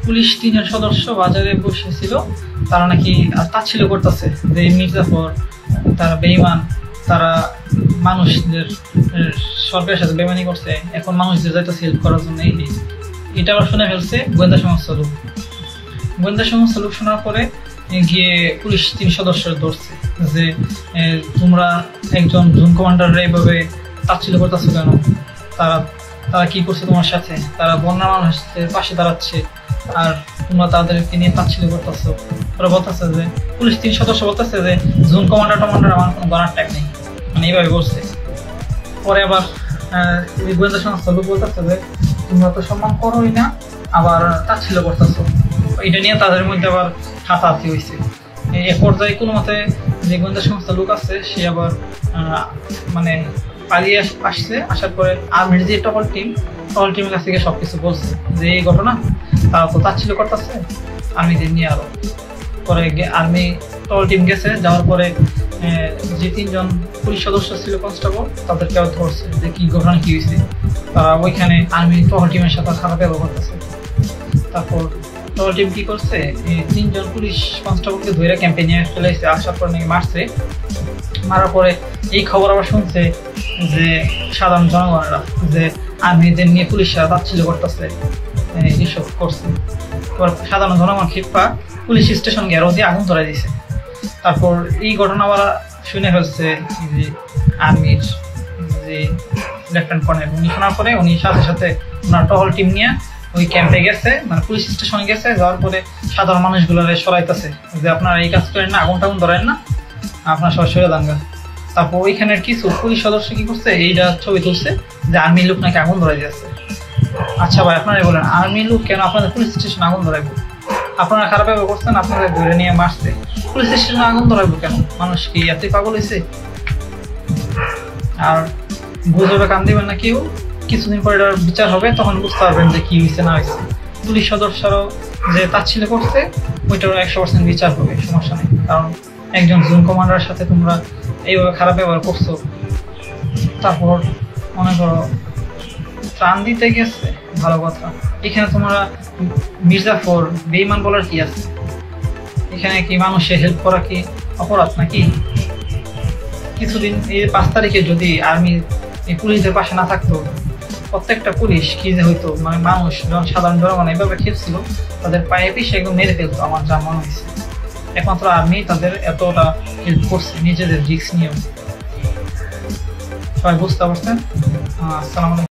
Police 3 জন সদস্য বাজারে বসেছিল, তারা নাকি তাচ্ছিল্য করতেছে যে মির্জাফর তারা বেঈমান, তারা মানুষদের সরকারের সাথে বেইমানি করছে, এখন মানুষদের যাইতেছে হেল্প করার জন্য। এটা আবার শুনে ফেলছে গোয়েন্দা সংস্থার লোক। গোয়েন্দা সংস্থার লোক শোনার পরে গিয়ে পুলিশ 3 সদস্য ধরছে যে তোমরা একজন জোন কমান্ডাররা এইভাবে তাচ্ছিল্য করতেছো কেন, তারা তারা কি করছে তোমার সাথে, তারা বন্যা মানুষের পাশে দাঁড়াচ্ছে আর তোমরা তাদেরকে নিয়ে তাচ্ছিল্য করতেছো। ওরা বলতেছে যে পুলিশ 3 সদস্য বলতেছে যে জোন কমান্ডার আমার কোনো গণার টাইম নেই, মানে এইভাবে বলছে। পরে আবার গোয়েন্দা সংস্থা লোক বলতেছে যে তোমরা তো সম্মান করোই না, আবার তাচ্ছিল্য করতেছো। এটা নিয়ে তাদের মধ্যে আবার হাতাহাতি হয়েছে। এক পর্যায়ে কোনো মতে যে গোয়েন্দা সংস্থা লোক আছে সে আবার মানে পালিয়ে আসছে। আসার পরে আর্মির যে টহল টিমের কাছ থেকে সবকিছু বলছে যে এই ঘটনা, তারা তো তাচ্ছিল্য করতেছে আর্মিদের নিয়ে। আরো পরে আর্মি টহল টিম গেছে, যাওয়ার পরে যে 3 জন পুলিশ সদস্য ছিল কনস্টেবল, তাদেরকে আবার ধরছে যে কি ঘটনা কি হয়েছে। তারা ওইখানে আর্মি টহল টিমের সাথে খারাপ ব্যবহার করতেছে। তারপর টহল টিম কি করছে, 3 জন পুলিশ কনস্টেবলকে ধরে ক্যাম্পে নিয়ে চলে এসেছে। আসার পর নাকি মারছে। মারার পরে এই খবর আবার শুনছে যে সাধারণ জনগণেরা যে আর্মিদের নিয়ে পুলিশরা তাচ্ছিল্য করতেছে, এইসব করছে। এবার সাধারণ জনগণ ক্ষিপ্পা পুলিশ স্টেশন ঘেরাও দিয়ে আগুন ধরাই দিয়েছে। তারপর এই ঘটনা আবার শুনে ফেলছে যে আর্মির যে লেফটেন্যান্ট কর্নেল, উনি শোনার পরে উনি সাথে সাথে ওনার টহল টিম নিয়ে ওই ক্যাম্পে গেছে, মানে পুলিশ স্টেশনে গেছে। যাওয়ার পরে সাধারণ মানুষগুলো সরাইতেছে যে আপনারা এই কাজ করেন না, আগুন টাগুন ধরেন না, আপনার সবাই সরে দাঙ্গা। তারপর ওইখানের কিছু পুলিশ সদস্য কি করছে, এইটা ছবি তুলছে যে আর্মি লোক নাকি আগুন ধরাই দিয়েছে। আচ্ছা ভাই, আপনারাই বলেন আর্মি লোক কেন আপনাদের পুলিশ স্টেশনে আগুন ধরাইবো? আপনারা খারাপ ব্যবহার করছেন, আপনাদের ধরে নিয়ে মারছে, পুলিশ স্টেশনে আগুন ধরাইবো কেন? মানুষ কি এতই পাগল হয়েছে? আর গুজবে কান দিবেন না কেউ, কিছুদিন পরে এটার বিচার হবে, তখন বুঝতে পারবেন যে কি হয়েছে না হয়েছে। পুলিশ সদস্যরাও যে তাচ্ছিল্য করছে ওইটারও 100% বিচার হবে, সমস্যা নেই। কারণ একজন জোন কমান্ডারের সাথে তোমরা এইভাবে খারাপ ব্যবহার করছো। তারপর মনে করো ত্রাণ দিতে গেছে, ভালো কথা, এখানে তোমরা মির্জাফর বেঈমান বলার কি আছে? এখানে কি মানুষের হেল্প করা কি অপরাধ নাকি? কিছুদিন এই 5 তারিখে যদি আর্মি এই পুলিশদের পাশে না থাকতো, প্রত্যেকটা পুলিশ কি যে হইতো, মানে মানুষ সাধারণ জনগণ এইভাবে খেলছিল, তাদের পায়ে পিষে একদম মেরে ফেলতো আমার যা মনে হয়েছে। একমাত্র আর্মি তাদের এতটা হেল্প করছে নিজেদের রিস্ক নিয়েও। সবাই বুঝতে পারছেন? আসসালামু আলাইকুম।